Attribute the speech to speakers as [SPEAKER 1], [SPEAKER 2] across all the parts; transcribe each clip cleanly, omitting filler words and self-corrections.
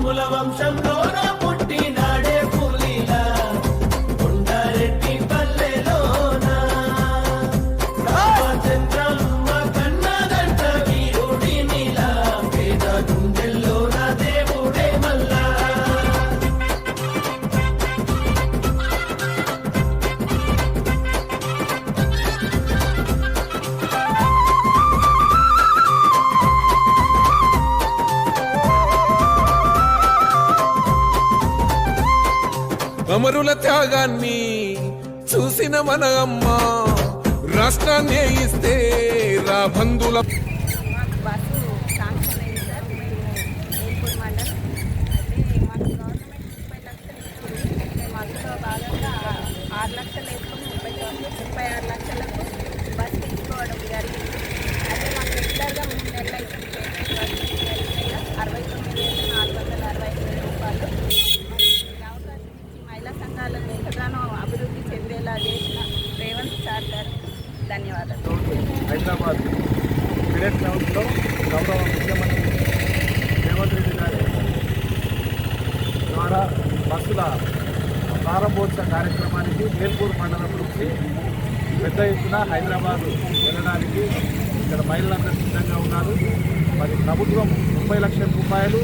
[SPEAKER 1] రాముల వంశంలోన పుట్టినాడే పులిలా కొండారెడ్డి పల్లెలోన రామచంద్రమ్మ కన్నదంట వీరుడినిలా పేద గుండెల్లోన దేవుడే మల్లా.
[SPEAKER 2] అమరుల త్యాగాన్ని చూసిన మన అమ్మ రాష్ట్రాన్ని ఇస్తే రా బంధుల
[SPEAKER 3] బస్సు శాంక్షన్ అయింది సార్. మేము ఏల్పూర్ మండలం అయితే మాకు గవర్నమెంట్ 30 లక్షలు ఇస్తుంది. మేము అందులో భాగంగా 6 లక్షలు వేసుకొని 36 లక్షలకు బస్సు తీసుకోవడం జరిగింది. అయితే మాకు రెగ్యులర్గా 3 నెలలు అవుతుంది పేమెంట్ 69,465 రూపాయలు. మరి ఈ అవకాశం ఇచ్చి మహిళా సంఘాలను ఎంతగానో అభివృద్ధి చెందేలా చేసిన రేవంత్ సార్ గారు ధన్యవాదాలు.
[SPEAKER 4] హైదరాబాద్ మిరెట్ హౌస్లో గౌరవ ముఖ్యమంత్రి రేవంత్ రెడ్డి గారి ద్వారా బస్సుల ప్రారంభోత్సవ కార్యక్రమానికి ఏల్పూర్ మండలం నుంచి పెద్ద ఎత్తున హైదరాబాద్ వెళ్ళడానికి ఇక్కడ మహిళలందరూ సిద్ధంగా ఉన్నారు. మరి ప్రభుత్వం 30 లక్షల రూపాయలు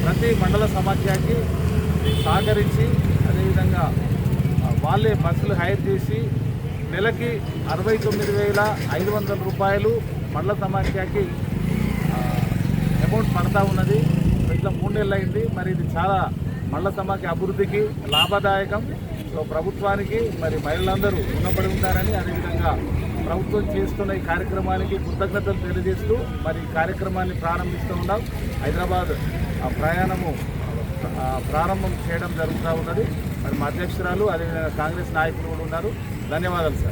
[SPEAKER 4] ప్రతి మండల సమాఖ్యకి సహకరించి అదేవిధంగా వాళ్ళే బస్సులు హైర్ చేసి నెలకి 69,500 రూపాయలు మండల సమాఖ్యకి అమౌంట్ పడతా ఉన్నది. ఇట్లా 3 నెలలు అయింది. మరి ఇది చాలా మండల సమాఖ్య అభివృద్ధికి లాభదాయకం. సో ప్రభుత్వానికి మరి మహిళలందరూ రుణపడి ఉంటారని, అదేవిధంగా ప్రభుత్వం చేస్తున్న ఈ కార్యక్రమానికి కృతజ్ఞతలు తెలియజేస్తూ మరి ఈ కార్యక్రమాన్ని ప్రారంభిస్తూ ఉన్నాం. హైదరాబాద్ ప్రారంభం చేయడం జరుగుతూ ఉన్నది. మరి మా అధ్యక్షురాలు అదేవిధంగా కాంగ్రెస్ నాయకులు కూడా ఉన్నారు. ధన్యవాదాలు సార్.